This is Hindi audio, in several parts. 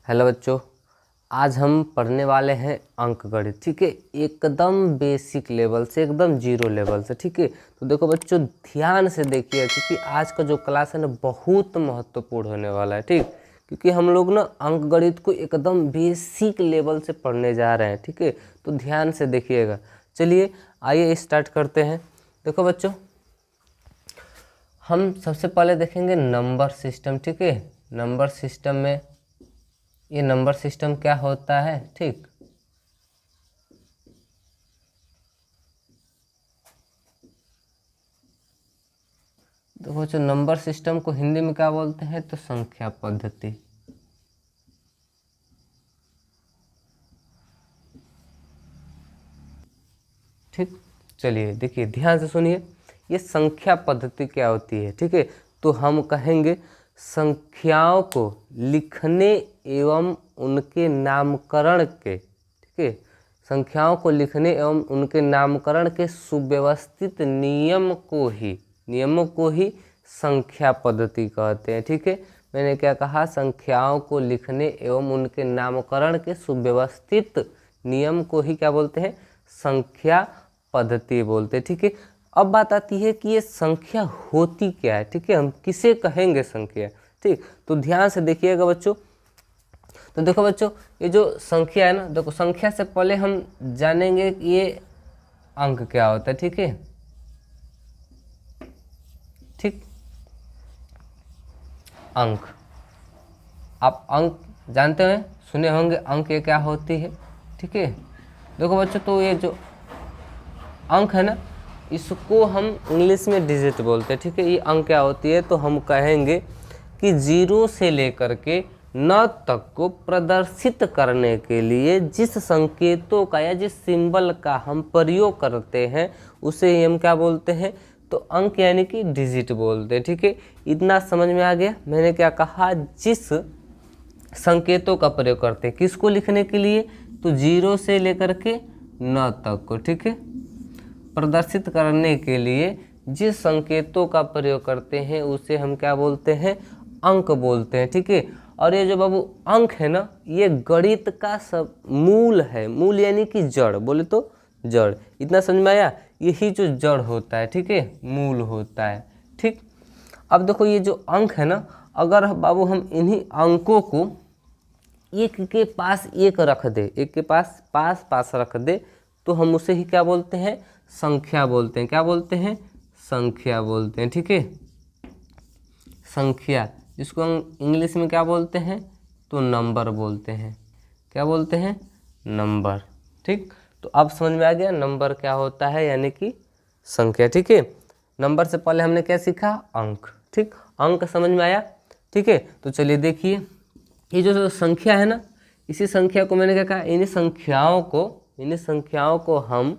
हेलो बच्चों, आज हम पढ़ने वाले हैं अंक गणित। ठीक है, एकदम बेसिक लेवल से, एकदम जीरो लेवल से। ठीक है, तो देखो बच्चों, ध्यान से देखिए क्योंकि आज का जो क्लास है ना बहुत महत्वपूर्ण होने वाला है। ठीक, क्योंकि हम लोग ना अंक गणित को एकदम बेसिक लेवल से पढ़ने जा रहे हैं। ठीक है, तो ध्यान से देखिएगा। चलिए आइए स्टार्ट करते हैं। देखो बच्चों, हम सबसे पहले देखेंगे नंबर सिस्टम। ठीक है, नंबर सिस्टम में ये नंबर सिस्टम क्या होता है। ठीक, देखो जो नंबर सिस्टम को हिंदी में क्या बोलते हैं, तो संख्या पद्धति। ठीक, चलिए देखिए ध्यान से सुनिए, ये संख्या पद्धति क्या होती है। ठीक है, तो हम कहेंगे संख्याओं को लिखने एवं उनके नामकरण के, ठीक है, संख्याओं को लिखने एवं उनके नामकरण के सुव्यवस्थित नियमों को ही संख्या पद्धति कहते हैं। ठीक है, मैंने क्या कहा, संख्याओं को लिखने एवं उनके नामकरण के सुव्यवस्थित नियम को ही क्या बोलते हैं, संख्या पद्धति बोलते हैं। ठीक है, अब बात आती है कि ये संख्या होती क्या है। ठीक है, हम किसे कहेंगे संख्या। ठीक, तो ध्यान से देखिएगा बच्चों। तो देखो बच्चों, ये जो संख्या है ना, देखो संख्या से पहले हम जानेंगे कि ये अंक क्या होता है। ठीक है, ठीक, अंक, आप अंक जानते हैं, सुने होंगे अंक ये क्या होती है। ठीक है, देखो बच्चों, तो ये जो अंक है ना, इसको हम इंग्लिश में डिजिट बोलते हैं। ठीक है, ये अंक क्या होती है, तो हम कहेंगे कि जीरो से लेकर के 9 तक को प्रदर्शित करने के लिए जिस संकेतों का या जिस सिंबल का हम प्रयोग करते हैं उसे ही हम क्या बोलते हैं, तो अंक यानी कि डिजिट बोलते हैं। ठीक है, इतना समझ में आ गया। मैंने क्या कहा, जिस संकेतों का प्रयोग करते हैं किसको लिखने के लिए, तो जीरो से लेकर के 9 तक को, ठीक है, प्रदर्शित करने के लिए जिस संकेतों का प्रयोग करते हैं उसे हम क्या बोलते हैं, अंक बोलते हैं। ठीक है, और ये जो बाबू अंक है ना, ये गणित का सब मूल है। मूल यानी कि जड़, बोले तो जड़। इतना समझ में आया, यही जो जड़ होता है, ठीक है, मूल होता है। ठीक, अब देखो ये जो अंक है ना, अगर बाबू हम इन्हीं अंकों को एक के पास एक रख दे, एक के पास पास पास रख दे, तो हम उसे ही क्या बोलते हैं, संख्या बोलते हैं। क्या बोलते हैं, संख्या बोलते हैं। ठीक है, संख्या, जिसको हम इंग्लिश में क्या बोलते हैं, तो नंबर बोलते हैं। क्या बोलते हैं, नंबर। ठीक, तो अब समझ में आ गया नंबर क्या होता है, यानी कि संख्या। ठीक है, नंबर से पहले हमने क्या सीखा, अंक। ठीक, अंक समझ में आया। ठीक है, तो चलिए देखिए, ये जो संख्या है ना, इसी संख्या को मैंने क्या कहा, इन्हीं संख्याओं को हम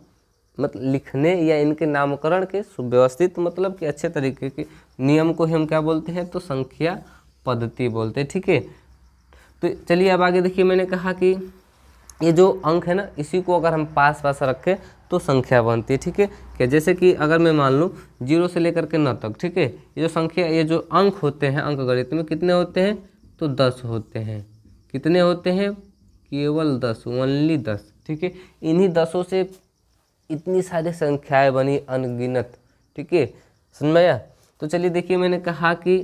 मतलब लिखने या इनके नामकरण के सुव्यवस्थित मतलब कि अच्छे तरीके के नियम को ही हम क्या बोलते हैं, तो संख्या पद्धति बोलते हैं। ठीक है, तो चलिए अब आगे देखिए, मैंने कहा कि ये जो अंक है ना, इसी को अगर हम पास पास रखें तो संख्या बनती है। ठीक है, क्या, जैसे कि अगर मैं मान लूँ 0 से लेकर के 9 तक, ठीक है, ये जो संख्या, ये जो अंक होते हैं अंक गणित में कितने होते हैं, तो 10 होते हैं। कितने होते हैं, केवल 10, ओनली 10। ठीक है, इन्हीं 10 से इतनी सारी संख्याएं बनी अनगिनत। ठीक है, समझ में आया। तो चलिए देखिए, मैंने कहा कि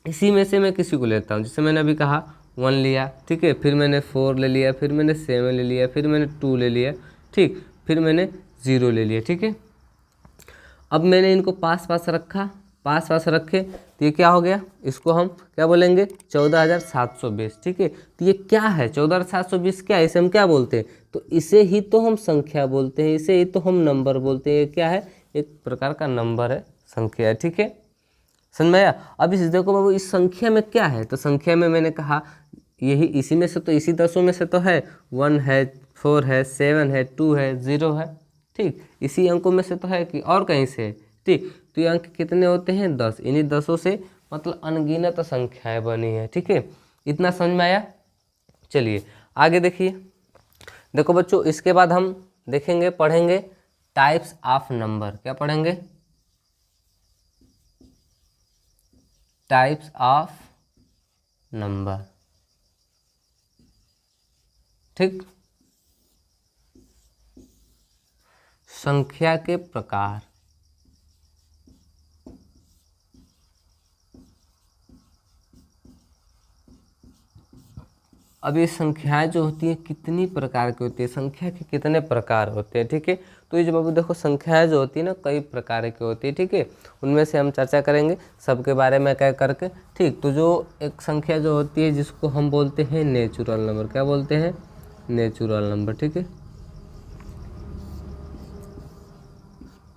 इसी में से मैं किसी को लेता हूँ, जैसे मैंने अभी कहा 1 लिया, ठीक है, फिर मैंने 4 ले लिया, फिर मैंने 7 ले लिया, फिर मैंने 2 ले लिया, ठीक, फिर मैंने 0 ले लिया। ठीक है, अब मैंने इनको पास पास रखा, पास पास रखे, तो ये क्या हो गया, इसको हम क्या बोलेंगे, 14,720। ठीक है, तो ये क्या है, 14,720 क्या है, इसे हम क्या बोलते हैं, तो इसे ही तो हम संख्या बोलते हैं, इसे ही तो हम नंबर बोलते हैं। ये क्या है, एक प्रकार का नंबर है, संख्या है। ठीक है, समझ में आया। अब इस देखो बाबू, इस संख्या में क्या है, तो संख्या में मैंने कहा यही, इसी में से तो, इसी 10 में से तो है, 1 है, 4 है, 7 है, 2 है, 0 है। ठीक, इसी अंकों में से तो है कि और कहीं से है। ठीक, तो ये अंक कितने होते हैं, 10। इन्हीं 10 से मतलब अनगिनत संख्याएं बनी है। ठीक है, इतना समझ में आया। चलिए आगे देखिए, देखो बच्चों, इसके बाद हम देखेंगे, पढ़ेंगे टाइप्स ऑफ नंबर। क्या पढ़ेंगे, टाइप्स ऑफ नंबर। ठीक, संख्या के प्रकार। अब ये संख्याएं जो होती हैं कितनी प्रकार की होती है, संख्या के कितने प्रकार होते हैं, ठीक है। तो ये जो बाबू देखो संख्याएं जो होती है ना कई प्रकार की होती है, ठीक है। उनमें से हम चर्चा करेंगे सबके बारे में कह करके, ठीक। तो जो एक संख्या जो होती है जिसको हम बोलते हैं नेचुरल नंबर, क्या बोलते हैं, नेचुरल नंबर, ठीक है।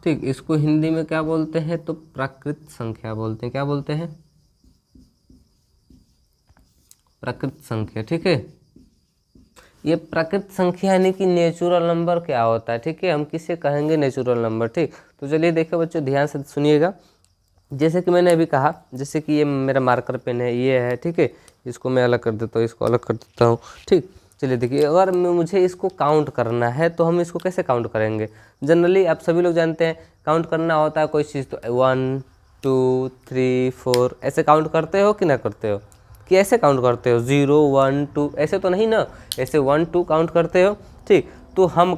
ठीक, इसको हिंदी में क्या बोलते हैं, तो प्राकृत संख्या बोलते हैं, क्या बोलते हैं, प्राकृत संख्या, ठीक है। ये प्राकृत संख्या यानी कि नेचुरल नंबर क्या होता है, ठीक है, हम किसे कहेंगे नेचुरल नंबर, ठीक। तो चलिए देखिए बच्चों ध्यान से सुनिएगा। जैसे कि मैंने अभी कहा, जैसे कि ये मेरा मार्कर पेन है, ये है, ठीक है, इसको मैं अलग कर देता हूँ, इसको अलग कर देता हूँ, ठीक। चलिए देखिए, अगर मुझे इसको काउंट करना है तो हम इसको कैसे काउंट करेंगे। जनरली आप सभी लोग जानते हैं काउंट करना होता है कोई चीज़ तो 1 2 3 4 ऐसे काउंट करते हो कि ना करते हो, कि ऐसे काउंट करते हो 0 1 2 ऐसे तो नहीं ना, ऐसे 1 2 काउंट करते हो, ठीक। तो हम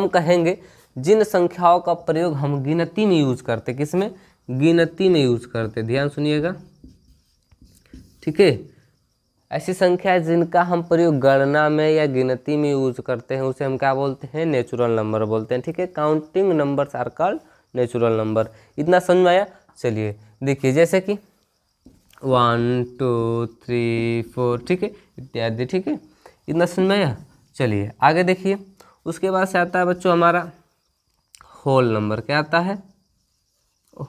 कहेंगे जिन संख्याओं का प्रयोग हम गिनती में यूज करते, किसमें, गिनती में यूज करते, ध्यान सुनिएगा, ठीक है। ऐसी संख्या जिनका हम प्रयोग गणना में या गिनती में यूज करते हैं उसे हम क्या बोलते हैं, नेचुरल नंबर बोलते हैं, ठीक है। Counting numbers are called natural number. इतना समझ में आया। चलिए देखिए, जैसे कि 1 2 3 4, ठीक है, इत्यादि, ठीक है, इतना समझ में आया। चलिए आगे देखिए, उसके बाद से आता है बच्चों हमारा होल नंबर, क्या आता है,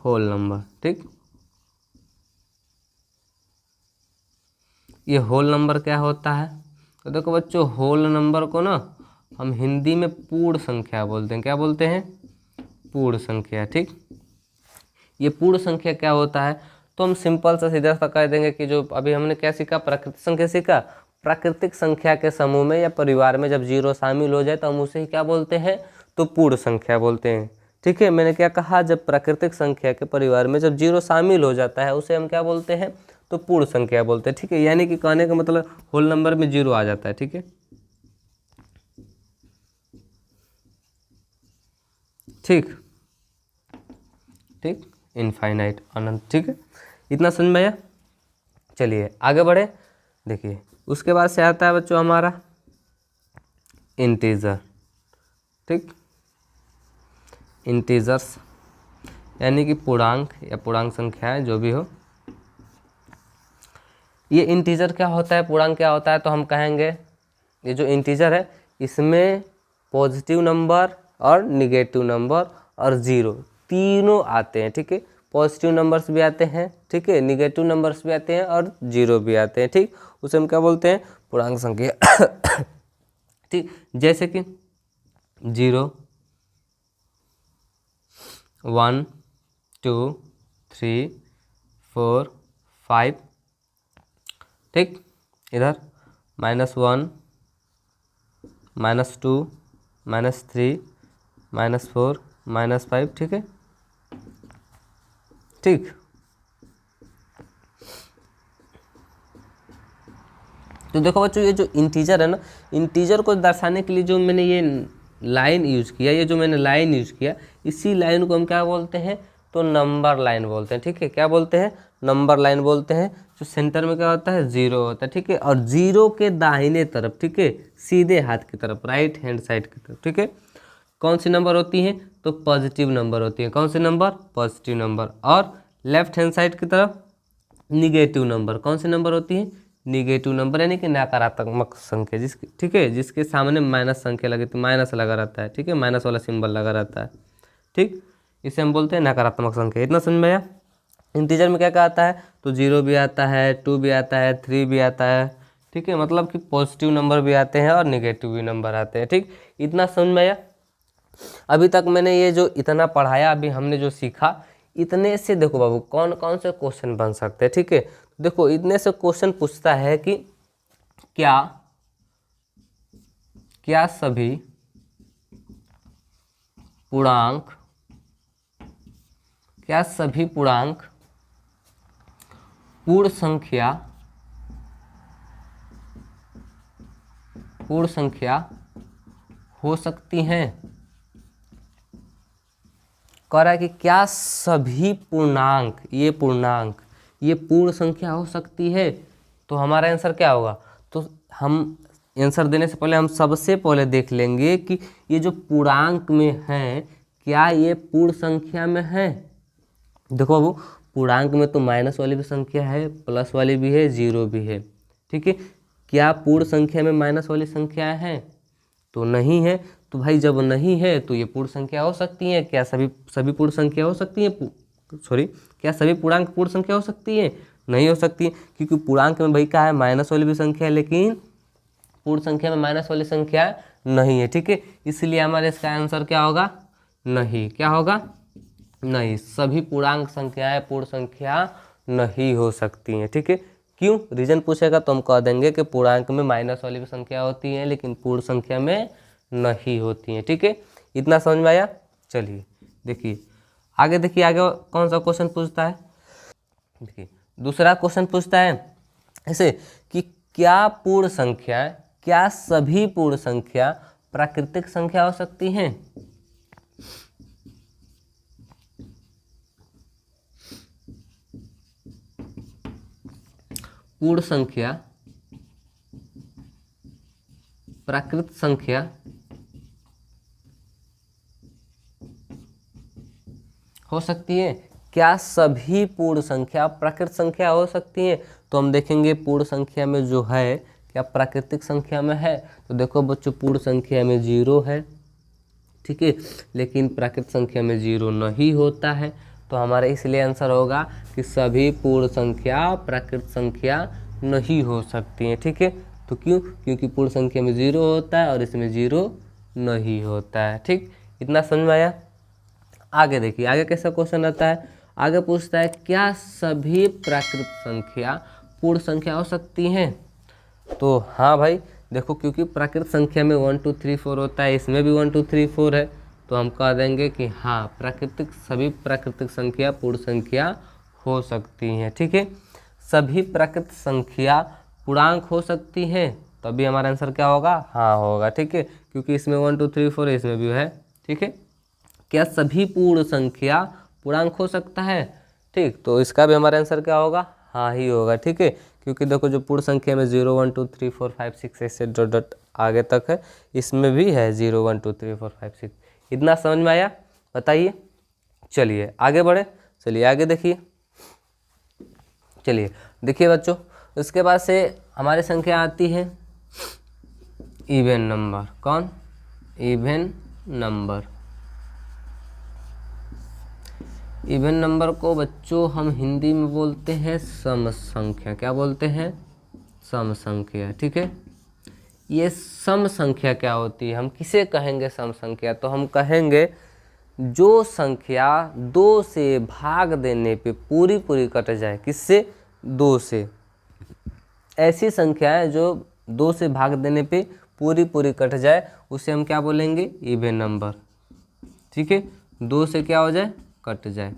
होल नंबर, ठीक। ये होल नंबर क्या होता है, तो देखो बच्चों होल नंबर को ना हम हिंदी में पूर्ण संख्या बोलते हैं, क्या बोलते हैं, पूर्ण संख्या, ठीक। ये पूर्ण संख्या क्या होता है, तो हम सिंपल सा सीधा सा कह देंगे कि जो अभी हमने क्या सीखा, प्राकृतिक संख्या सीखा। प्राकृतिक संख्या के समूह में या परिवार में जब 0 शामिल हो जाए तो हम उसे ही क्या बोलते हैं, तो पूर्ण संख्या बोलते हैं, ठीक है। मैंने क्या कहा, जब प्राकृतिक संख्या के परिवार में जब 0 शामिल हो जाता है उसे हम क्या बोलते हैं, तो पूर्ण संख्या बोलते हैं, ठीक है। यानी कि कहने का मतलब होल नंबर में 0 आ जाता है, ठीक है, ठीक, ठीक, इनफाइनाइट, अनंत, ठीक है। इतना समझ में आया। चलिए आगे बढ़े। देखिए उसके बाद से आता है बच्चों हमारा इंटीजर, ठीक, इंटीजर्स यानी कि पूर्णांक या पूर्णांक संख्याएं जो भी हो। ये इंटीजर क्या होता है, पूर्णांक क्या होता है, तो हम कहेंगे ये जो इंटीजर है इसमें पॉजिटिव नंबर और निगेटिव नंबर और 0 तीनों आते हैं, ठीक है। पॉजिटिव नंबर्स भी आते हैं, ठीक है, निगेटिव नंबर्स भी आते हैं और 0 भी आते हैं, ठीक। उसे हम क्या बोलते हैं, पूर्णांक संख्या, ठीक। जैसे कि 0 1 2 3 4 5, ठीक। इधर -1 -2 -3 -4 -5, ठीक है, ठीक। तो देखो बच्चों ये जो इंटीजर है ना, इंटीजर को दर्शाने के लिए जो मैंने ये लाइन यूज किया, ये जो मैंने लाइन यूज किया, इसी लाइन को हम क्या बोलते हैं, तो नंबर लाइन बोलते हैं, ठीक है। क्या बोलते हैं, नंबर लाइन बोलते हैं। जो सेंटर में क्या होता है, 0 होता है, ठीक है, और 0 के दाहिने तरफ, ठीक है, सीधे हाथ की तरफ, राइट हैंड साइड की तरफ, ठीक है, कौन सी नंबर होती हैं, तो पॉजिटिव नंबर होती है। कौन सी नंबर, पॉजिटिव नंबर। और लेफ्ट हैंड साइड की तरफ निगेटिव नंबर, कौन सी नंबर होती है, निगेटिव नंबर यानी कि नकारात्मक संख्या, जिसके, ठीक है, जिसके सामने माइनस संख्या लगी तो माइनस लगा रहता है, ठीक है, माइनस वाला सिंबल लगा रहता है, ठीक। इसे हम बोलते हैं नकारात्मक संख्या। इतना समझ में आया। इंटीजर में क्या क्या आता है, तो 0 भी आता है, 2 भी आता है, 3 भी आता है, ठीक है, मतलब कि पॉजिटिव नंबर भी आते हैं और निगेटिव भी नंबर आते हैं, ठीक। इतना समझ में आया। अभी तक मैंने ये जो इतना पढ़ाया, अभी हमने जो सीखा, इतने से देखो बाबू कौन कौन से क्वेश्चन बन सकते हैं, ठीक है। देखो इतने से क्वेश्चन पूछता है कि क्या क्या सभी पूर्णांक, क्या सभी पूर्णांक पूर्ण संख्या पूर्ण संख्या हो सकती हैं। कह रहा है कि क्या सभी पूर्णांक, ये पूर्णांक, ये पूर्ण संख्या हो सकती है। तो हमारा आंसर क्या होगा, तो हम आंसर देने से पहले हम सबसे पहले देख लेंगे कि ये जो पूर्णांक में है क्या ये पूर्ण संख्या में है। देखो बाबू, पूर्णांक में तो माइनस वाली भी संख्या है, प्लस वाली भी है, जीरो भी है, ठीक है। क्या पूर्ण संख्या में माइनस वाली संख्या है, तो नहीं है। तो भाई जब नहीं है तो ये पूर्ण संख्या हो सकती है। क्या सभी पूर्ण संख्या हो सकती है, क्या सभी पूर्णांक पूर्ण संख्या हो सकती है, नहीं हो सकती, क्योंकि पूर्णांक में भाई क्या है, माइनस वाली भी संख्या है, लेकिन पूर्ण संख्या में माइनस वाली संख्या नहीं है, ठीक है। इसलिए हमारे इसका आंसर क्या होगा, नहीं। क्या होगा, नहीं। सभी पूर्णांक संख्याएं पूर्ण संख्या नहीं हो सकती हैं, ठीक है। क्यों, रीजन पूछेगा तो हम कह देंगे कि पूर्णांक में माइनस वाली भी संख्या होती है लेकिन पूर्ण संख्या में नहीं होती हैं, ठीक है। इतना समझ में आया। चलिए देखिए आगे, देखिए आगे कौन सा क्वेश्चन पूछता है। देखिए दूसरा क्वेश्चन पूछता है ऐसे कि क्या पूर्ण संख्या, क्या सभी पूर्ण संख्या प्राकृतिक संख्या हो सकती हैं। पूर्ण संख्या प्राकृत संख्या हो सकती है। क्या सभी पूर्ण संख्या प्राकृत संख्या हो सकती है। तो हम देखेंगे पूर्ण संख्या में जो है क्या प्राकृतिक संख्या में है। तो देखो बच्चों, पूर्ण संख्या में जीरो है, ठीक है, लेकिन प्राकृत संख्या में जीरो नहीं होता है। तो हमारा इसलिए आंसर होगा कि सभी पूर्ण संख्या प्राकृत संख्या नहीं हो सकती हैं, ठीक है। तो क्यों, क्योंकि पूर्ण संख्या में जीरो होता है और इसमें जीरो नहीं होता है, ठीक। इतना समझ में आया। आगे देखिए आगे कैसा क्वेश्चन आता है। आगे पूछता है क्या सभी प्राकृत संख्या पूर्ण संख्या हो सकती हैं। तो हाँ भाई देखो, क्योंकि प्राकृत संख्या में 1 2 3 4 होता है, इसमें भी 1 2 3 4 है, तो हम कह देंगे कि हाँ सभी प्राकृतिक संख्या पूर्ण संख्या हो सकती हैं, ठीक है। सभी प्राकृतिक संख्या पूर्णांक हो सकती हैं, तभी हमारा आंसर क्या होगा, हाँ होगा, ठीक है, क्योंकि इसमें 1 2 3 4 है, इसमें भी है, ठीक है। क्या सभी पूर्ण संख्या पूर्णांक हो सकता है, ठीक, तो इसका भी हमारा आंसर क्या होगा, हाँ ही होगा, ठीक है। क्योंकि देखो जो पूर्ण संख्या में 0 1 2 3 4 5 6 ऐसे डॉट डॉट आगे तक है, इसमें भी है 0 1 2 3 4 5 6। इतना समझ में आया, बताइए। चलिए आगे बढ़े, चलिए आगे देखिए। चलिए देखिए बच्चों, उसके बाद से हमारी संख्या आती है इवन नंबर। कौन, इवन नंबर। इवन नंबर को बच्चों हम हिंदी में बोलते हैं सम संख्या। क्या बोलते हैं, सम संख्या, ठीक है। ये सम संख्या क्या होती है, हम किसे कहेंगे सम संख्या, तो हम कहेंगे जो संख्या 2 से भाग देने पे पूरी पूरी कट जाए। किससे, 2 से। ऐसी संख्याएं जो 2 से भाग देने पे पूरी पूरी कट जाए उसे हम क्या बोलेंगे, इवन नंबर, ठीक है। 2 से क्या हो जाए, कट जाए,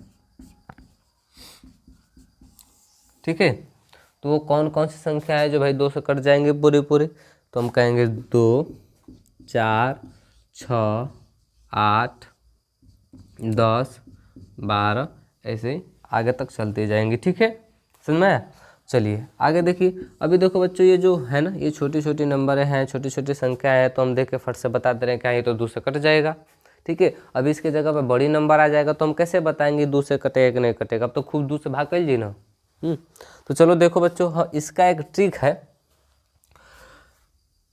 ठीक है। तो वो कौन कौन सी संख्या है जो भाई 2 से कट जाएंगे पूरी पूरी, तो हम कहेंगे 2 4 6 8 10 12 ऐसे आगे तक चलते जाएंगे, ठीक है, समझ में आया। चलिए आगे देखिए। अभी देखो बच्चों, ये जो है ना, ये छोटी छोटी नंबर हैं, छोटी छोटी संख्या है, तो हम देख के फट से बता दे रहे हैं क्या ये तो 2 से कट जाएगा, ठीक है। अभी इसके जगह पे बड़ी नंबर आ जाएगा तो हम कैसे बताएंगे 2 से कटेगा कि नहीं कटेगा, अब तो खूब 2 से भाग कर लीजिए ना। तो चलो देखो बच्चों, हाँ इसका एक ट्रिक है।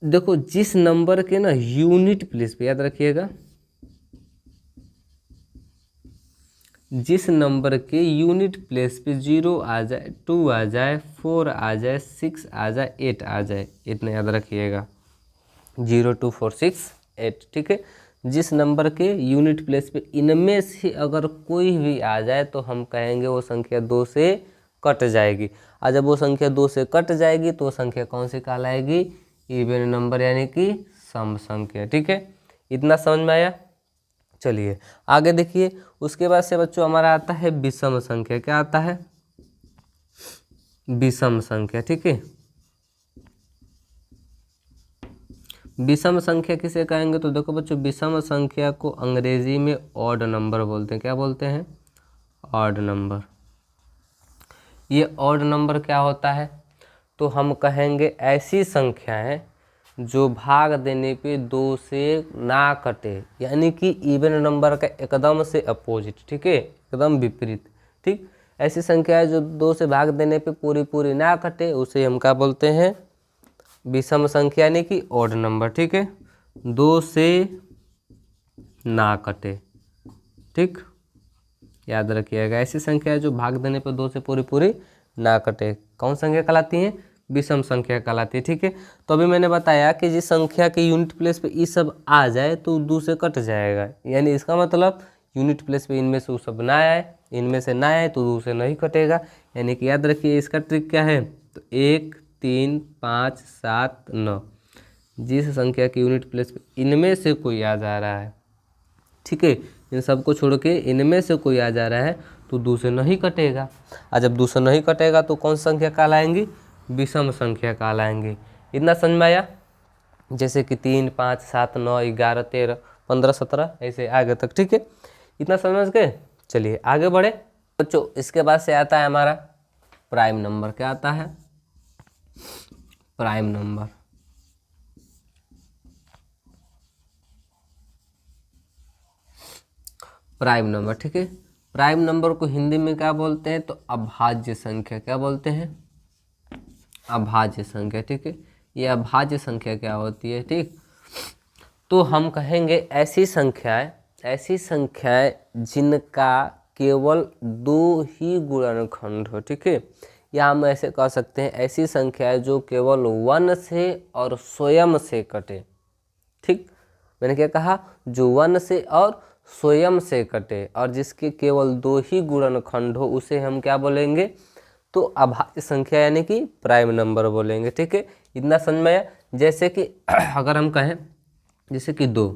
देखो जिस नंबर के ना यूनिट प्लेस पे, याद रखिएगा, जिस नंबर के यूनिट प्लेस पे 0 आ जाए, 2 आ जाए, 4 आ जाए, 6 आ जाए, 8 आ जाए, इतना याद रखिएगा, 0 2 4 6 8, ठीक है। जिस नंबर के यूनिट प्लेस पे इनमें से अगर कोई भी आ जाए तो हम कहेंगे वो संख्या 2 से कट जाएगी। और जब वो संख्या 2 से कट जाएगी तो वो संख्या कौन सी कहलाएगी, इवन नंबर, यानी कि सम संख्या, ठीक है। इतना समझ में आया। चलिए आगे देखिए। उसके बाद से बच्चों हमारा आता है विषम संख्या। क्या आता है, विषम संख्या, ठीक है। विषम संख्या किसे कहेंगे? तो देखो बच्चों, विषम संख्या को अंग्रेजी में ऑड नंबर बोलते हैं। क्या बोलते हैं? Odd number. ये ऑड नंबर क्या होता है? तो हम कहेंगे ऐसी संख्याएं जो भाग देने पे 2 से ना कटे, यानी कि इवन नंबर का एकदम से अपोजिट, ठीक है, एकदम विपरीत। ठीक, ऐसी संख्या है जो 2 से भाग देने पे पूरी पूरी ना कटे, उसे हम क्या बोलते हैं? विषम संख्या, यानी कि ऑड नंबर। ठीक है, 2 से ना कटे। ठीक, याद रखिएगा, ऐसी संख्या है जो भाग देने पे 2 से पूरी पूरी ना कटे, कौन संख्या कहलाती है? विषम संख्या कहलाती है। ठीक है, तो अभी मैंने बताया कि जिस संख्या के यूनिट प्लेस पे ये सब आ जाए तो 2 से कट जाएगा, यानी इसका मतलब यूनिट प्लेस पे इनमें से वो सब ना आए, इनमें से ना आए तो 2 से नहीं कटेगा। यानी कि याद रखिए, इसका ट्रिक क्या है? तो 1, 3, 5, 7, 9, जिस संख्या के यूनिट प्लेस पे इनमें से कोई आ जा रहा है, ठीक है, इन सबको छोड़ के इनमें से कोई आ जा रहा है तो 2 से नहीं कटेगा। और जब 2 से नहीं कटेगा तो कौन संख्या कहलाएंगी? विषम संख्या कहलाएंगी। इतना समझ में आया? जैसे कि 3, 5, 7, 9, 11, 13, 15, 17 ऐसे आगे तक। ठीक है, इतना समझ गए? चलिए आगे बढ़े बच्चों। इसके बाद से आता है हमारा प्राइम नंबर। क्या आता है? Prime number. प्राइम नंबर, ठीक है, प्राइम नंबर को हिंदी में क्या बोलते हैं? तो अभाज्य संख्या। क्या बोलते हैं? अभाज्य संख्या। ठीक है, ये अभाज्य संख्या क्या होती है? ठीक, तो हम कहेंगे ऐसी संख्याएं जिनका केवल 2 ही गुणनखंड हो। ठीक है, या हम ऐसे कह सकते हैं ऐसी संख्याएं जो केवल 1 से और स्वयं से कटे। ठीक, मैंने क्या कहा? जो 1 से और स्वयं से कटे और जिसके केवल 2 ही गुणनखंड हो, उसे हम क्या बोलेंगे? तो अभाज्य संख्या, यानी कि प्राइम नंबर बोलेंगे। ठीक है, इतना समझ में आया? जैसे कि अगर हम कहें, जैसे कि 2,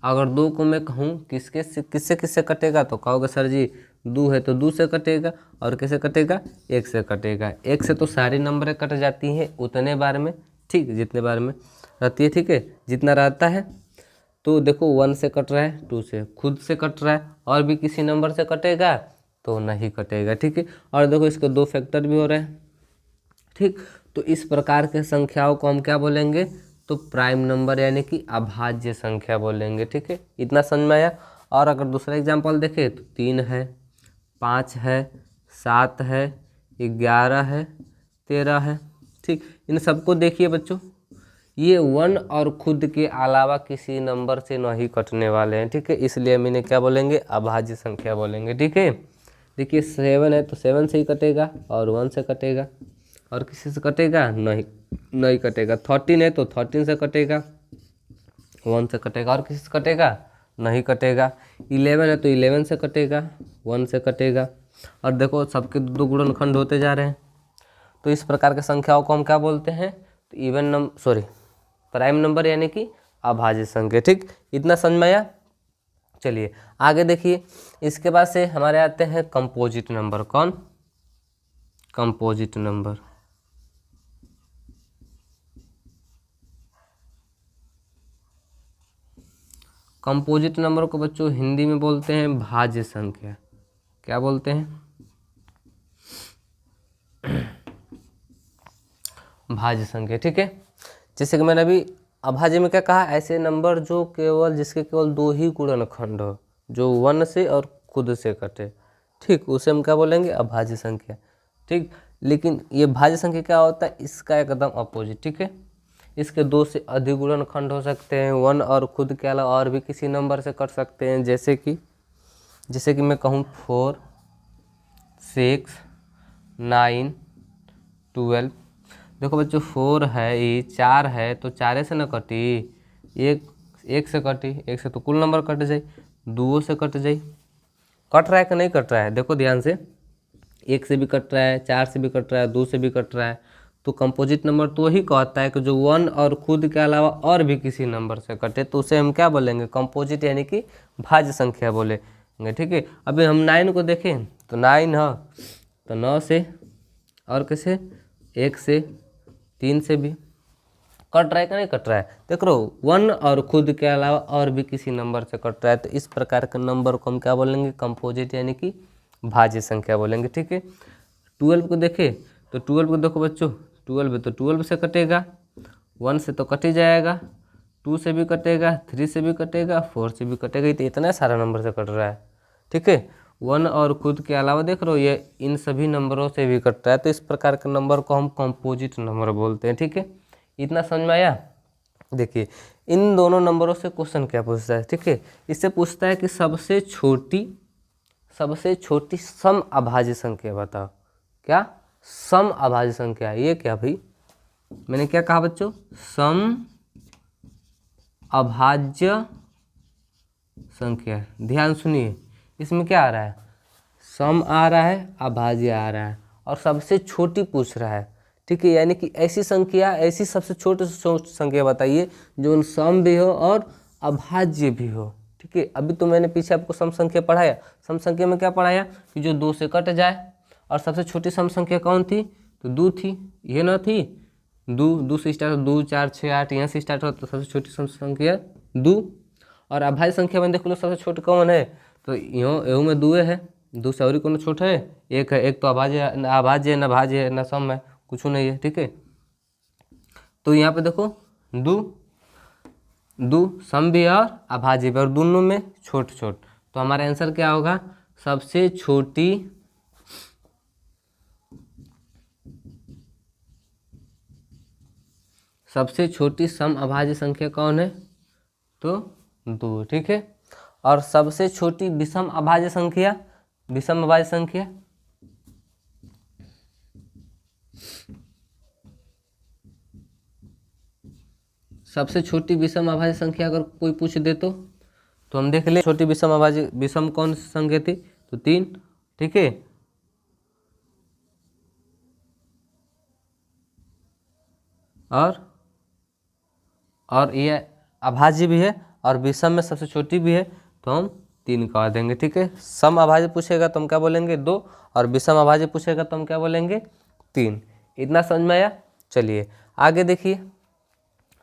अगर 2 को मैं कहूँ किससे किससे कटेगा, तो कहोगे सर जी 2 है तो 2 से कटेगा, और कैसे कटेगा? 1 से कटेगा। 1 से तो सारी नंबरें कट जाती हैं उतने बार में, ठीक, जितने बार में रहती है। ठीक है, जितना रहता है। तो देखो 1 से कट रहा है, 2 से खुद से कट रहा है, और भी किसी नंबर से कटेगा तो नहीं कटेगा। ठीक है, और देखो इसके 2 फैक्टर भी हो रहे हैं। ठीक, तो इस प्रकार के संख्याओं को हम क्या बोलेंगे? तो प्राइम नंबर, यानी कि अभाज्य संख्या बोलेंगे। ठीक है, इतना समझ में आया? और अगर दूसरा एग्जांपल देखें तो 3 है, 5 है, 7 है, 11 है, 13 है। ठीक, इन सबको देखिए बच्चों, ये 1 और खुद के अलावा किसी नंबर से नहीं कटने वाले हैं। ठीक है, इसलिए हम इन्हें क्या बोलेंगे? अभाज्य संख्या बोलेंगे। ठीक है, देखिए 7 है तो 7 से ही कटेगा, और 1 से कटेगा, और किसी से कटेगा? नहीं कटेगा। 13 है तो 13 से कटेगा, 1 से कटेगा, और किसी से कटेगा? नहीं कटेगा। 11 है तो 11 से कटेगा, 1 से कटेगा, और देखो सबके 2 गुणनखंड होते जा रहे हैं। तो इस प्रकार के संख्याओं को हम क्या बोलते हैं? तो इवन नंबर, प्राइम नंबर, यानी कि अभाज्य संख्या। ठीक, इतना समझ में आया? चलिए आगे देखिए। इसके बाद से हमारे आते हैं कंपोजिट नंबर। कौन? Composite number. कंपोजिट नंबर को बच्चों हिंदी में बोलते हैं भाज्य संख्या। क्या बोलते हैं? भाज्य संख्या। ठीक है, जैसे कि मैंने अभी अभाज्य में क्या कहा? ऐसे नंबर जो केवल जिसके केवल 2 ही गुणनखंड हो, जो 1 से और खुद से कटे। ठीक, उसे हम क्या बोलेंगे? अभाज्य संख्या। ठीक, लेकिन ये भाज्य संख्या क्या होता है? इसका एकदम अपोजिट। ठीक है, इसके 2 से अधिक गुणनखंड हो सकते हैं, 1 और खुद के अलावा और भी किसी नंबर से कट सकते हैं। जैसे कि मैं कहूँ 4, 6, 9, 12। देखो बच्चों 4 है, ये 4 है तो 4 से न कटी, एक से कटी, 1 से तो कुल नंबर कट जाए, 2 से कट जाए। कट रहा है कि नहीं कट रहा है? देखो ध्यान से, 1 से भी कट रहा है, 4 से भी कट रहा है, 2 से भी कट रहा है। तो कंपोजिट नंबर तो ही कहता है कि जो 1 और खुद के अलावा और भी किसी नंबर से कटे, तो उसे हम क्या बोलेंगे? कंपोजिट, यानी कि भाज्य संख्या बोलेंगे। ठीक है, अभी हम 9 को देखें तो 9 है तो 9 से, और कैसे? 1 से, 3 से भी, कट रहा है कि नहीं कट रहा है, देख लो 1 और खुद के अलावा और भी किसी नंबर से कट रहा है, तो इस प्रकार के नंबर को हम क्या बोलेंगे, कंपोजिट यानी कि भाज्य संख्या बोलेंगे। ठीक है, 12 को देखें तो 12 को देखो बच्चों, 12 है तो 12 से कटेगा, 1 से तो कट ही जाएगा, 2 से भी कटेगा, 3 से भी कटेगा, 4 से भी कटेगा, तो इतना सारा नंबर से कट रहा है। ठीक है, 1 और खुद के अलावा देख रहे हो ये इन सभी नंबरों से भी कट रहा है, तो इस प्रकार के नंबर को हम कंपोजिट नंबर बोलते हैं। ठीक है, इतना समझ में आया। देखिए इन दोनों नंबरों से क्वेश्चन क्या पूछता है। ठीक है, इससे पूछता है कि सबसे छोटी सम अभाज्य संख्या बताओ। क्या सम अभाज्य संख्या, ये क्या भाई, मैंने क्या कहा बच्चों, सम अभाज्य संख्या। ध्यान सुनिए, इसमें क्या आ रहा है, सम आ रहा है, अभाज्य आ रहा है, और सबसे छोटी पूछ रहा है। ठीक है, यानी कि ऐसी संख्या, ऐसी सबसे छोटी संख्या बताइए जो सम भी हो और अभाज्य भी हो। ठीक है, अभी तो मैंने पीछे आपको सम संख्या पढ़ाया, सम संख्या में क्या पढ़ाया कि जो 2 से कट जाए, और सबसे छोटी सम संख्या कौन थी, तो 2 थी, ये ना थी, 2 से स्टार्ट, 2 4 6 8 यहाँ से स्टार्ट हो, तो सबसे छोटी सम संख्या 2। और अभाज्य संख्या में देख लो सबसे छोटी कौन है, तो यूँ में 2 है, 2 से और कौन छोटा है, एक है, एक तो अभाज्य है, न भाज्य है, न सम है, कुछ नहीं है। ठीक है, तो यहाँ पे देखो 2 सम भी है और अभाज्य भी, और दोनों में छोट, तो हमारा आंसर क्या होगा, सबसे छोटी सम अभाज्य संख्या कौन है, तो 2। ठीक है, और सबसे छोटी विषम अभाज्य संख्या, सबसे छोटी विषम अभाज्य संख्या अगर कोई पूछ दे तो हम देख ले, छोटी विषम कौन सी संख्या थी, तो 3। ठीक है, और ये अभाज्य भी है और विषम में सबसे छोटी भी है, तो हम 3 कह देंगे। ठीक है, सम अभाज्य पूछेगा तो हम क्या बोलेंगे 2, और विषम अभाज्य पूछेगा तो हम क्या बोलेंगे 3। इतना समझ में आया। चलिए आगे देखिए,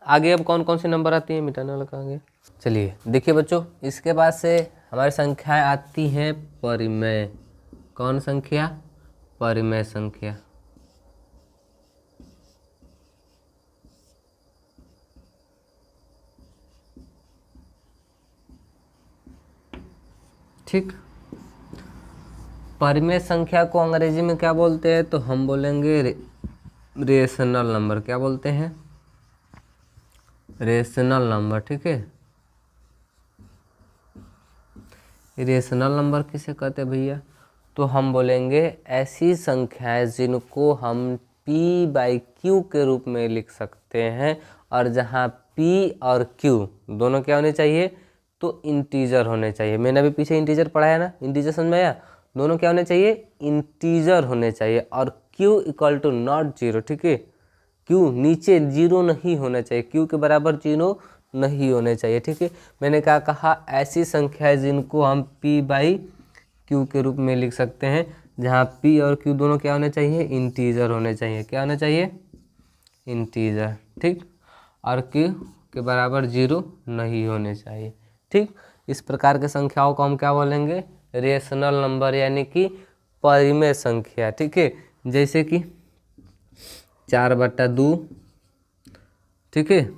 आगे अब कौन कौन से नंबर आती हैं, मिटाने वाला कहाँ गया। चलिए देखिए बच्चों, इसके बाद से हमारी संख्याएं आती हैं परिमेय। कौन संख्या, परिमेय संख्या। ठीक, परिमेय संख्या को अंग्रेजी में क्या बोलते हैं, तो हम बोलेंगे रेशनल नंबर। क्या बोलते हैं, रेशनल नंबर। ठीक है, रेशनल नंबर किसे कहते हैं भैया, तो हम बोलेंगे ऐसी संख्याएं जिनको हम p/q के रूप में लिख सकते हैं, और जहां p और q दोनों क्या होने चाहिए, तो इंटीजर होने चाहिए। मैंने अभी पीछे इंटीजर पढ़ाया ना, इंटीजर समझ में आया, दोनों क्या होने चाहिए, इंटीजर होने चाहिए, और q = नॉट 0। ठीक है, q नीचे 0 नहीं होना चाहिए, q के बराबर 0 नहीं होने चाहिए। ठीक है, मैंने क्या कहा, ऐसी संख्याएं जिनको हम p/q के रूप में लिख सकते हैं, जहां p और q दोनों क्या होने चाहिए, इंटीजर होने चाहिए। क्या होना चाहिए, इंटीजर। ठीक, और q के बराबर 0 नहीं होने चाहिए। ठीक, इस प्रकार के संख्याओं को हम क्या बोलेंगे, रेशनल नंबर, यानी कि परिमेय संख्या। ठीक है, जैसे कि 4/2, ठीक है,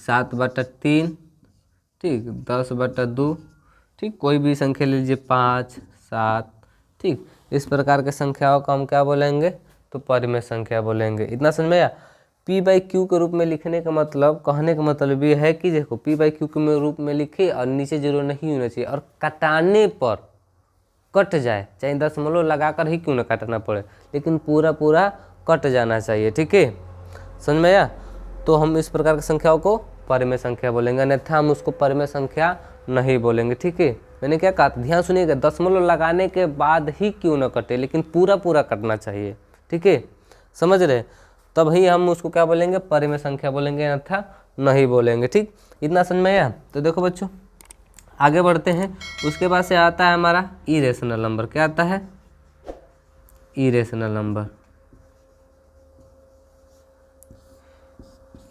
7/3, ठीक, 10/2, ठीक, कोई भी संख्या ले लीजिए, 5, 7। ठीक, इस प्रकार के संख्याओं को हम क्या बोलेंगे, तो परिमेय संख्या बोलेंगे। इतना समझ में आया। p/q के रूप में लिखने का मतलब, कहने का मतलब ये है कि देखो p/q के रूप में लिखे और नीचे 0 नहीं होना चाहिए, और कटाने पर कट जाए, चाहे दशमलव लगाकर ही क्यों ना काटना पड़े, लेकिन पूरा कट जाना चाहिए। ठीक है, समझ में आया। तो हम इस प्रकार की संख्याओं को परिमेय संख्या बोलेंगे, अन्यथा हम उसको परिमेय संख्या नहीं बोलेंगे। ठीक है, मैंने क्या कहा, ध्यान सुनिएगा, दशमलव लगाने के बाद ही क्यों ना कटे, लेकिन पूरा कटना चाहिए। ठीक है, समझ रहे, तब ही हम उसको क्या बोलेंगे, परिमेय संख्या बोलेंगे, अन्यथा नहीं बोलेंगे। ठीक, इतना समझ में आया। तो देखो बच्चों आगे बढ़ते हैं, उसके बाद से आता है हमारा इरेशनल नंबर। क्या आता है, इरेशनल नंबर।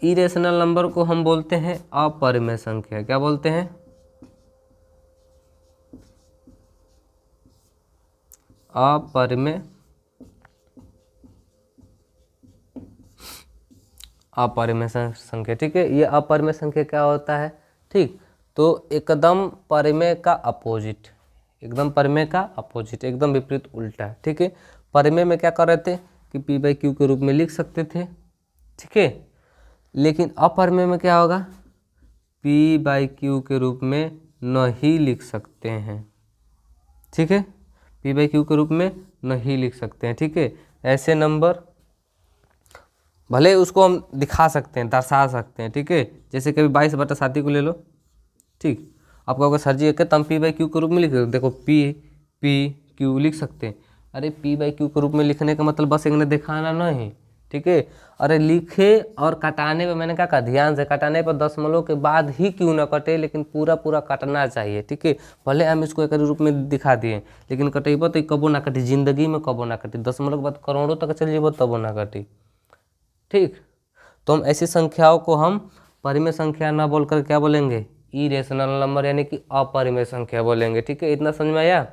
इरेशनल नंबर को हम बोलते हैं अपरिमेय संख्या। क्या बोलते हैं? अपरिमेय संख्या। ठीक है, ये अपरिमेय संख्या क्या होता है? ठीक, तो एकदम परिमेय का अपोजिट, एकदम परिमेय का अपोजिट, एकदम विपरीत उल्टा है। ठीक है, परिमेय में क्या कर रहे थे कि पी बाई क्यू के रूप में लिख सकते थे। ठीक है, लेकिन अपरिमेय में क्या होगा? पी बाई क्यू के रूप में नहीं लिख सकते हैं। ठीक है, पी बाई क्यू के रूप में नहीं लिख सकते हैं। ठीक है, ऐसे नंबर भले उसको हम दिखा सकते हैं, दर्शा सकते हैं। ठीक है, जैसे कभी 22/7 को ले लो। ठीक, आपको अगर सर जी एक तम पी बाई क्यू के रूप में लिख, देखो पी क्यू लिख सकते हैं। अरे पी बाई क्यू के रूप में लिखने का मतलब बस एक ने दिखाना नहीं। ठीक है, अरे लिखे और कटाने पे मैंने कहा ध्यान से कटाने पर दशमलव के बाद ही क्यों ना कटे, लेकिन पूरा पूरा कटना चाहिए। ठीक है, भले हम इसको एक रूप में दिखा दिए, लेकिन कटेब तो कबो ना कटी, जिंदगी में कबो ना कटी, दशमलव के बाद करोड़ों तक चल जेब तबो ना कटी। ठीक, तो हम ऐसी संख्याओं को हम परिमेय संख्या ना बोलकर क्या बोलेंगे? इरेशनल नंबर यानी कि अपरिमेय संख्या बोलेंगे। ठीक है, इतना समझ में आया?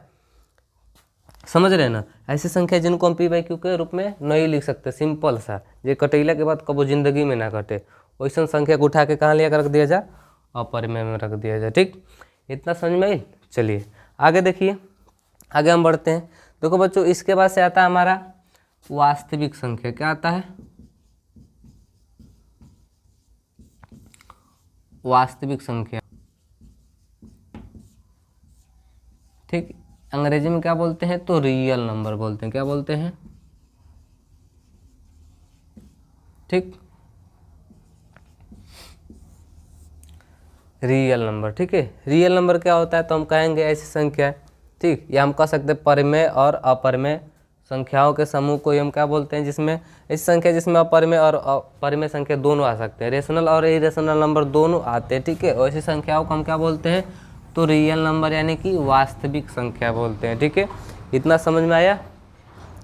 समझ रहे ना? ऐसी संख्या जिनको हम पी बाई क्यू के रूप में नहीं लिख सकते, सिंपल सा, ये कटेला के बाद कबो जिंदगी में ना कटे, वैसा संख्या को उठा के कहाँ लिया कर रख दिया जा? अपरिमेय में रख दिया जाए। ठीक, इतना समझ में आई? चलिए आगे देखिए, आगे हम बढ़ते हैं। देखो बच्चों, इसके बाद से आता है हमारा वास्तविक संख्या। क्या आता है? वास्तविक संख्या। ठीक, अंग्रेजी में क्या बोलते हैं? तो रियल नंबर बोलते हैं। क्या बोलते हैं? ठीक, रियल नंबर। ठीक है, रियल नंबर क्या होता है? तो हम कहेंगे ऐसी संख्या, ठीक, या हम कह सकते हैं परिमेय और अपरिमेय संख्याओं के समूह को हम क्या बोलते हैं? जिसमें ऐसी संख्या जिसमें अपरिमेय और परिमेय संख्या दोनों आ सकते हैं, रेशनल और इरेशनल नंबर दोनों आते हैं। ठीक है, ऐसी संख्याओं को हम क्या बोलते हैं? तो रियल नंबर यानी कि वास्तविक संख्या बोलते हैं। ठीक है, इतना समझ में आया?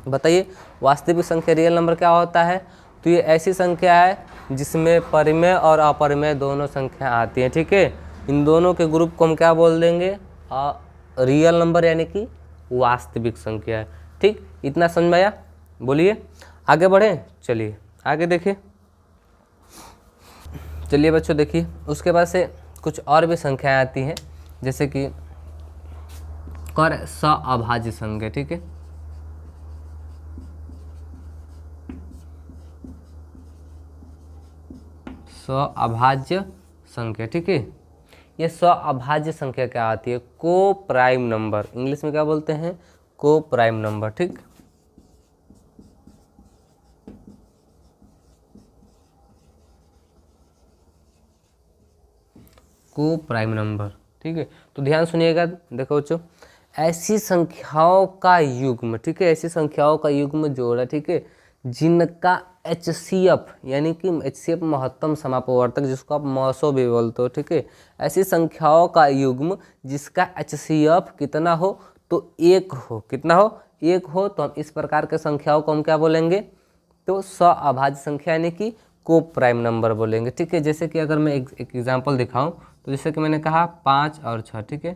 बताइए, वास्तविक संख्या रियल नंबर क्या होता है? तो ये ऐसी संख्या है जिसमें परिमेय और अपरिमेय दोनों संख्या आती हैं। ठीक है, इन दोनों के ग्रुप को हम क्या बोल देंगे? रियल नंबर यानी कि वास्तविक संख्या है। ठीक, इतना समझ में आया? बोलिए आगे बढ़े। चलिए आगे देखिए। चलिए बच्चों देखिए, उसके बाद से कुछ और भी संख्याएं आती हैं, जैसे कि कर अभाज्य संख्या। ठीक है, अभाज्य संख्या। ठीक है, ये अभाज्य संख्या क्या आती है? को प्राइम नंबर, इंग्लिश में क्या बोलते हैं? को प्राइम नंबर। ठीक, को प्राइम नंबर। ठीक है, तो ध्यान सुनिएगा। देखो बच्चों, ऐसी संख्याओं का युग्म, ठीक है, ऐसी संख्याओं का युग्म जोड़ा, ठीक है, जिनका HCF यानी कि HCF महत्तम समापवर्तक, जिसको आप मसो भी बोलते हो। ठीक है, ऐसी संख्याओं का युग्म जिसका HCF कितना हो? तो एक हो। कितना हो? एक हो। तो हम इस प्रकार के संख्याओं को हम क्या बोलेंगे? तो अभाज्य संख्या यानी कि को प्राइम नंबर बोलेंगे। ठीक है, जैसे कि अगर मैं एक एग्जाम्पल दिखाऊं, तो जैसे कि मैंने कहा 5 और 6। ठीक है,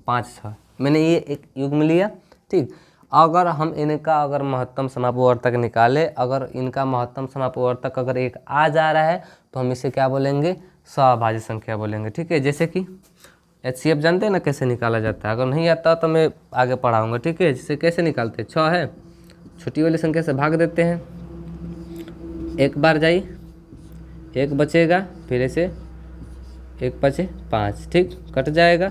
5 6 मैंने ये एक युग्म लिया। ठीक, अगर हम इनका अगर महत्तम समापवर्तक निकाले, अगर इनका महत्तम समापवर्तक अगर एक आ जा रहा है, तो हम इसे क्या बोलेंगे? अभाज्य संख्या बोलेंगे। ठीक है, जैसे कि HCF जानते हैं ना कैसे निकाला जाता है? अगर नहीं आता तो मैं आगे पढ़ाऊँगा। ठीक है, जैसे कैसे निकालते हैं? 6 है, छोटी वाली संख्या से भाग देते हैं, एक बार जाई, एक बचेगा, फिर ऐसे 1 5 5। ठीक, कट जाएगा।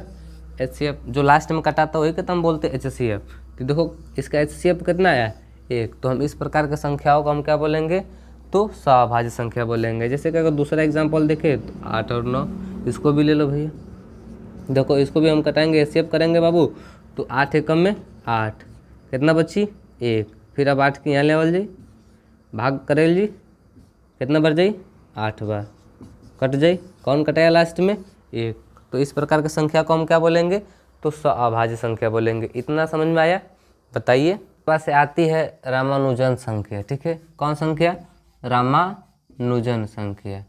HCF जो लास्ट में कटाता वही तो हम बोलते हैं HCF। तो देखो इसका HCF कितना आया? 1। तो हम इस प्रकार के संख्याओं को हम क्या बोलेंगे? तो अभाज्य संख्या बोलेंगे। जैसे कि अगर दूसरा एग्जाम्पल देखें तो 8 और 9, इसको भी ले लो भैया। देखो इसको भी हम कटाएंगे, HCF करेंगे बाबू, तो 8 एकम में 8, कितना बची? 1। फिर अब 8 की यहाँ लेवल जाई, भाग करेल जी, कितना बार जाई? 8 बार, कट जाई। कौन कटाया लास्ट में? 1। तो इस प्रकार की संख्या को हम क्या बोलेंगे? तो अभाज्य संख्या बोलेंगे। इतना समझ में आया? बताइए। पास से आती है रामानुजन संख्या। ठीक है, कौन संख्या? रामानुजन रामानुजन संख्या।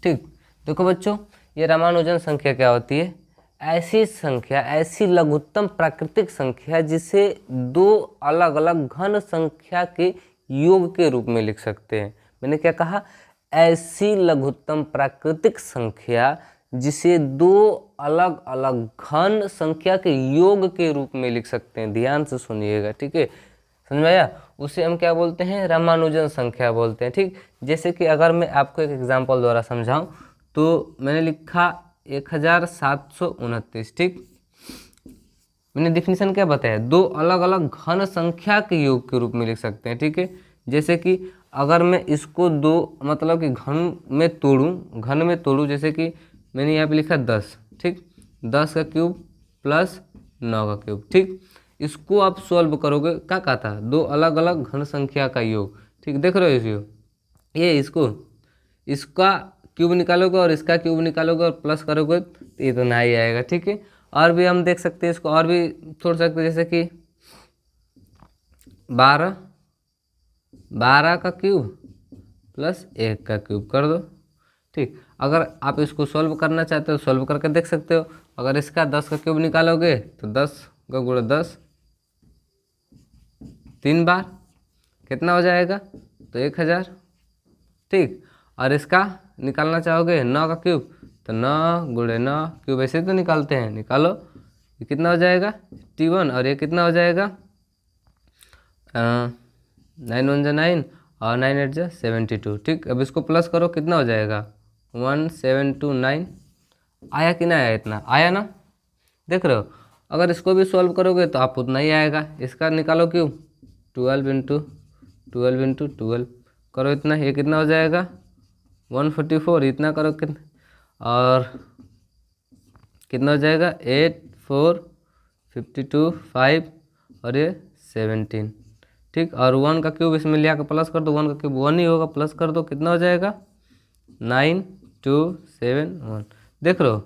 ठीक, देखो बच्चों, ये रामानुजन संख्या क्या होती है? ऐसी संख्या, ऐसी लघुत्तम प्राकृतिक संख्या जिसे दो अलग अलग घन संख्या के योग के रूप में लिख सकते हैं। मैंने क्या कहा? ऐसी लघुत्तम प्राकृतिक संख्या जिसे दो अलग अलग घन संख्या के योग के रूप में लिख सकते हैं। ध्यान से सुनिएगा, ठीक है, समझ में आया? उसे हम क्या बोलते हैं? रामानुजन संख्या बोलते हैं। ठीक, जैसे कि अगर मैं आपको एक एग्जांपल द्वारा समझाऊं तो मैंने लिखा 1729। ठीक, मैंने डिफिनीशन क्या बताया? दो अलग अलग घन संख्या के योग के रूप में लिख सकते हैं। ठीक है, जैसे कि अगर मैं इसको दो मतलब कि घन में तोड़ूं, जैसे कि मैंने यहाँ पे लिखा 10। ठीक, 10 का क्यूब प्लस 9 का क्यूब। ठीक, इसको आप सॉल्व करोगे, क्या कहा था? दो अलग अलग घन संख्या का योग। ठीक, देख रहे हो इसको, ये इसका क्यूब निकालोगे और इसका क्यूब निकालोगे और प्लस करोगे तो ये तो ना ही आएगा। ठीक है, और भी हम देख सकते हैं इसको, और भी छोड़ सकते हैं, जैसे कि 12 का क्यूब प्लस 1 का क्यूब कर दो। ठीक, अगर आप इसको सॉल्व करना चाहते हो सॉल्व करके देख सकते हो। अगर इसका 10 का क्यूब निकालोगे तो 10 का गुणा 10 3 बार कितना हो जाएगा? तो 1000। ठीक, और इसका निकालना चाहोगे 9 का क्यूब तो 9 गुणे 9 क्यूब, ऐसे तो निकालते हैं, निकालो। ये कितना हो जाएगा? 81। और ये कितना हो जाएगा? 9 1 9 और 9 8 72। ठीक, अब इसको प्लस करो, कितना हो जाएगा? 1729। आया कि नहीं आया? इतना आया ना, देख रहे हो? अगर इसको भी सॉल्व करोगे तो आप उतना ही आएगा। इसका निकालो क्यूब, 12 इंटू 12 करो, इतना, ये कितना हो जाएगा? 144। इतना करो कितना, और कितना हो जाएगा? 8 4 52 5 और ये 17। ठीक, और 1 का क्यूब इसमें लिया के प्लस कर दो, 1 का क्यूब 1 ही होगा, प्लस कर दो, कितना हो जाएगा? 9 2 7 1। देख रहे हो?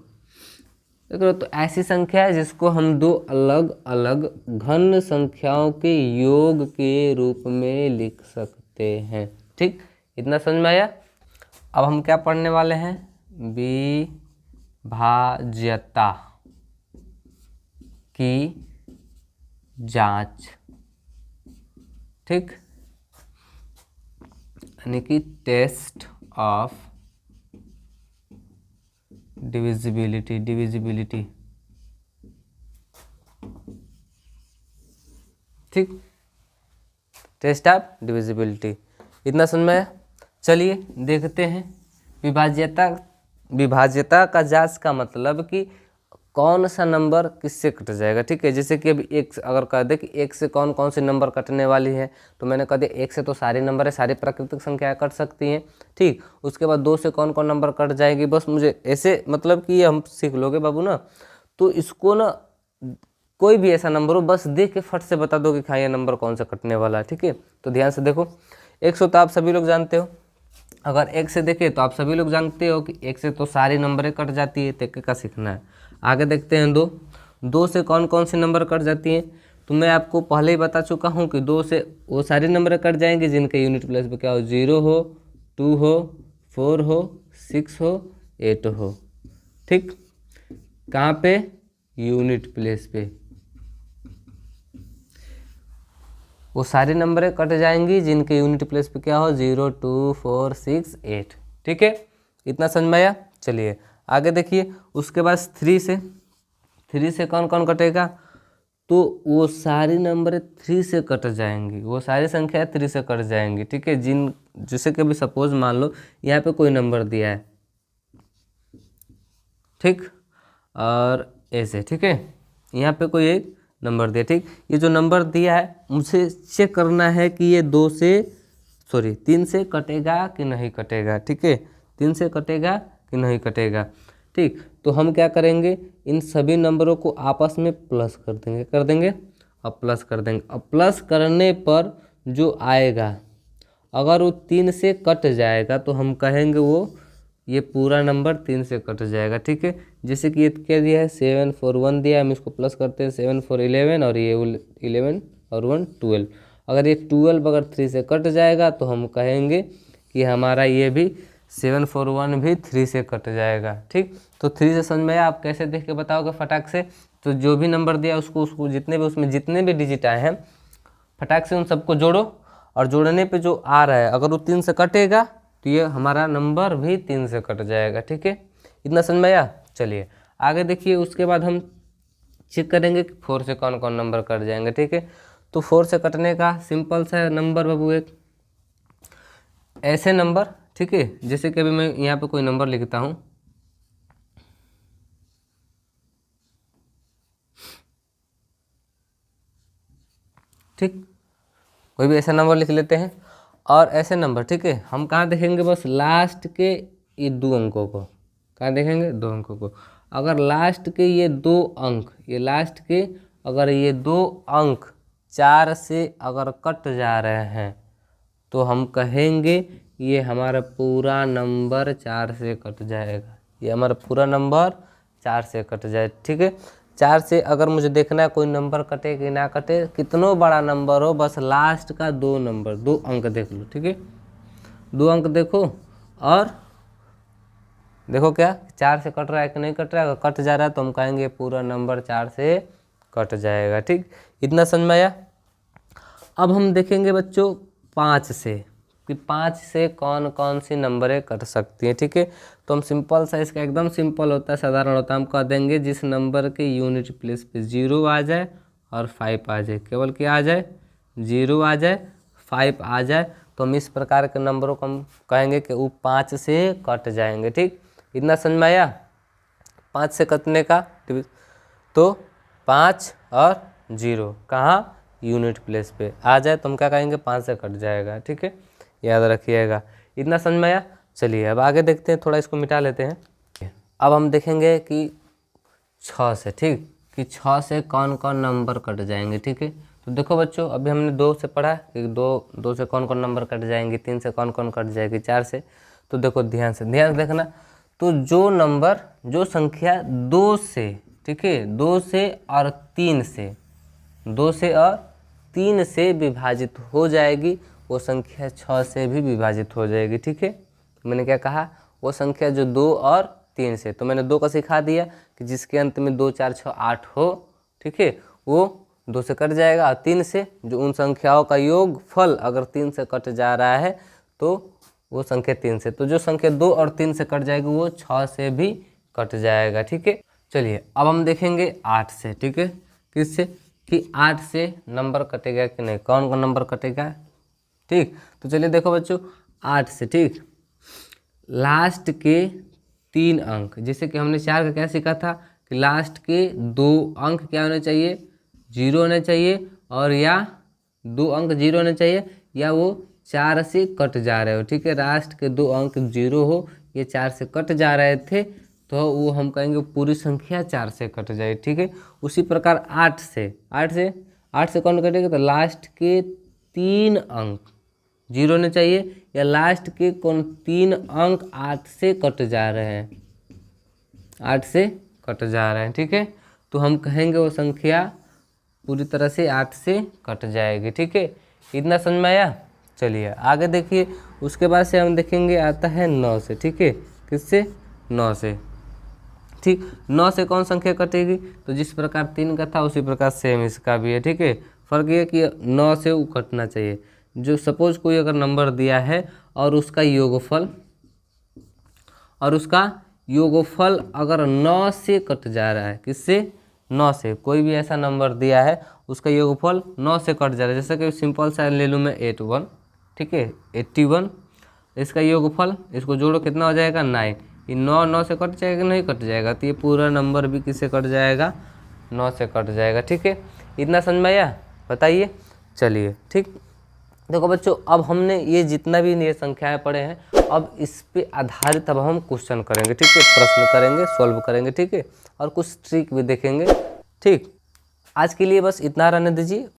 तो ऐसी संख्या है जिसको हम दो अलग अलग घन संख्याओं के योग के रूप में लिख सकते हैं। ठीक, इतना समझ में आया? अब हम क्या पढ़ने वाले हैं? विभाज्यता की जांच। ठीक, यानी कि टेस्ट ऑफ डिविजिबिलिटी। ठीक, टेस्ट ऑफ डिविजिबिलिटी, इतना समझ में आया? चलिए देखते हैं विभाज्यता का जांच का मतलब कि कौन सा नंबर किससे कट जाएगा। ठीक है, जैसे कि अभी एक अगर कह दे कि एक से कौन कौन से नंबर कटने वाली है, तो मैंने कह दिया एक से तो सारे नंबर है, सारी प्राकृतिक संख्याएं कट सकती हैं। ठीक, उसके बाद 2 से कौन कौन नंबर कट जाएगी, बस मुझे ऐसे मतलब कि ये हम सीख लोगे बाबू ना, तो इसको ना कोई भी ऐसा नंबर हो बस देख के फट से बता दो कि हाँ ये नंबर कौन सा कटने वाला है। ठीक है, तो ध्यान से देखो, 100 तो आप सभी लोग जानते हो। अगर 1 से देखें तो आप सभी लोग जानते हो कि 1 से तो सारी नंबरें कट जाती है, तो का सीखना है। आगे देखते हैं 2 से कौन कौन सी नंबर कट जाती हैं, तो मैं आपको पहले ही बता चुका हूँ कि 2 से वो सारी नंबर कट जाएंगे जिनके यूनिट प्लेस पे क्या हो, 0 हो, 2 हो, 4 हो, 6 हो, 8 हो। ठीक, कहाँ पे? यूनिट प्लेस पे वो सारी नंबरें कट जाएंगी जिनके यूनिट प्लेस पे क्या हो, 0 2 4 6 8। ठीक है, इतना समझ में आया? चलिए आगे देखिए, उसके बाद 3 से कौन कौन कटेगा, तो वो सारी नंबरें 3 से कट जाएंगी, वो सारी संख्या 3 से कट जाएंगी। ठीक है, जैसे कि अभी सपोज मान लो यहाँ पे कोई नंबर दिया है, ठीक, और ऐसे, ठीक है, यहाँ पे कोई एक नंबर दिया। ठीक, ये जो नंबर दिया है मुझे चेक करना है कि ये 3 से कटेगा कि नहीं कटेगा। ठीक है, 3 से कटेगा कि नहीं कटेगा। ठीक, तो हम क्या करेंगे, इन सभी नंबरों को आपस में प्लस कर देंगे, अब प्लस कर देंगे। अब प्लस करने पर जो आएगा, अगर वो 3 से कट जाएगा तो हम कहेंगे वो ये पूरा नंबर 3 से कट जाएगा। ठीक है, जैसे कि ये क्या दिया है, 7 4 1 दिया है, हम इसको प्लस करते हैं, 7 4 11 और ये 11 और 1 12। अगर ये 12 अगर 3 से कट जाएगा तो हम कहेंगे कि हमारा ये भी 741 भी 3 से कट जाएगा। ठीक, तो 3 से समझ में आया। आप कैसे देख के बताओगे फटाक से? तो जो भी नंबर दिया उसको जितने भी उसमें जितने भी डिजिट आए हैं फटाक से उन सबको जोड़ो, और जोड़ने पे जो आ रहा है अगर वो 3 से कटेगा तो ये हमारा नंबर भी 3 से कट जाएगा। ठीक है, इतना समझ में आया। चलिए आगे देखिए, उसके बाद हम चेक करेंगे कि 4 से कौन कौन नंबर कट जाएंगे। ठीक है, तो 4 से कटने का सिंपल सा नंबर बाबू एक ऐसे नंबर, ठीक है, जैसे कि अभी मैं यहाँ पे कोई नंबर लिखता हूँ, ठीक, कोई भी ऐसा नंबर लिख लेते हैं। और ऐसे नंबर, ठीक है, हम कहाँ देखेंगे? बस लास्ट के ये 2 अंकों को। कहाँ देखेंगे? 2 अंकों को। अगर लास्ट के ये 2 अंक, ये लास्ट के अगर ये 2 अंक 4 से अगर कट जा रहे हैं तो हम कहेंगे ये हमारा पूरा नंबर 4 से कट जाएगा। ये हमारा पूरा नंबर 4 से कट जाए। ठीक है, 4 से अगर मुझे देखना है कोई नंबर कटे कि ना कटे, कितनों बड़ा नंबर हो, बस लास्ट का 2 नंबर 2 अंक देख लो। ठीक है, 2 अंक देखो और देखो क्या 4 से कट रहा है कि नहीं कट रहा है। अगर कट जा रहा है तो हम कहेंगे पूरा नंबर 4 से कट जाएगा। ठीक, इतना समझ में आया। अब हम देखेंगे बच्चों 5 से कि 5 से कौन कौन सी नंबरें कट सकती हैं। ठीक है, तो हम सिंपल सा, इसका एकदम सिंपल होता है, साधारण होता है। हम कह देंगे जिस नंबर के यूनिट प्लेस पे 0 आ जाए और 5 आ जाए, केवल क्या आ जाए? 0 आ जाए, 5 आ जाए, तो हम इस प्रकार के नंबरों को हम कहेंगे कि वो 5 से कट जाएंगे। ठीक, इतना समझ में आया। 5 से कटने का तो 5 और 0 कहाँ? यूनिट प्लेस पे आ जाए तो हम क्या कहेंगे? 5 से कट जाएगा। ठीक है, याद रखिएगा। इतना समझ में आया। चलिए अब आगे देखते हैं, थोड़ा इसको मिटा लेते हैं। अब हम देखेंगे कि 6 से, ठीक, कि 6 से कौन कौन नंबर कट जाएंगे। ठीक है, तो देखो बच्चों, अभी हमने 2 से पढ़ा कि 2 से कौन कौन नंबर कट जाएंगे, 3 से कौन कौन कट जाएगी, 4 से। तो देखो ध्यान से देखना, तो जो नंबर, जो संख्या 2 से, ठीक है, 2 से और 3 से, 2 से और 3 से विभाजित हो जाएगी, वो संख्या 6 से भी विभाजित हो जाएगी। ठीक है, मैंने क्या कहा? वो संख्या जो 2 और 3 से, तो मैंने 2 का सिखा दिया कि जिसके अंत में 2 4 6 8 हो, ठीक है, वो 2 से कट जाएगा। और 3 से, जो उन संख्याओं का योगफल अगर 3 से कट जा रहा है तो वो संख्या 3 से, तो जो संख्या 2 और 3 से कट जाएगी वो 6 से भी कट जाएगा। ठीक है, चलिए अब हम देखेंगे 8 से। ठीक है, किससे? कि 8 से नंबर कटेगा कि नहीं, कौन कौन नंबर कटेगा। ठीक, तो चलिए देखो बच्चों, 8 से, ठीक, लास्ट के 3 अंक, जैसे कि हमने 4 का क्या सीखा था कि लास्ट के 2 अंक क्या होने चाहिए? 0 होने चाहिए, और या 2 अंक 0 होने चाहिए, या वो 4 से कट जा रहे हो। ठीक है, लास्ट के 2 अंक 0 हो, ये 4 से कट जा रहे थे, तो वो हम कहेंगे पूरी संख्या 4 से कट जाए। ठीक है, उसी प्रकार 8 से कौन कटेगा? तो लास्ट के 3 अंक 0 होने चाहिए, या लास्ट के कौन 3 अंक 8 से कट जा रहे हैं, 8 से कट जा रहे हैं। ठीक है, तो हम कहेंगे वो संख्या पूरी तरह से 8 से कट जाएगी। ठीक है, इतना समझ में आया। चलिए आगे देखिए, उसके बाद से हम देखेंगे आता है 9 से। ठीक है, किससे? 9 से। ठीक, 9 से कौन संख्या कटेगी? तो जिस प्रकार 3 का था उसी प्रकार सेम इसका भी है। ठीक है, फर्क ये कि 9 से वो कटना चाहिए। जो सपोज कोई अगर नंबर दिया है और उसका योगफल अगर 9 से कट जा रहा है, किससे? 9 से। कोई भी ऐसा नंबर दिया है उसका योगफल 9 से कट जा रहा है, जैसे कि सिंपल सा ले लूँ मैं 81, ठीक है, 81, इसका योगफल, इसको जोड़ो कितना हो जाएगा? 9। ये 9 से कट जाएगा, नहीं कट जाएगा, तो ये पूरा नंबर भी किससे कट जाएगा? 9 से कट जाएगा। ठीक है, इतना समझ में आया? बताइए। चलिए ठीक, देखो बच्चों, अब हमने ये जितना भी ये संख्याएं पढ़े हैं, अब इस पे आधारित अब हम क्वेश्चन करेंगे। ठीक है, प्रश्न करेंगे, सॉल्व करेंगे। ठीक है, और कुछ ट्रिक भी देखेंगे। ठीक, आज के लिए बस इतना रहने दीजिए,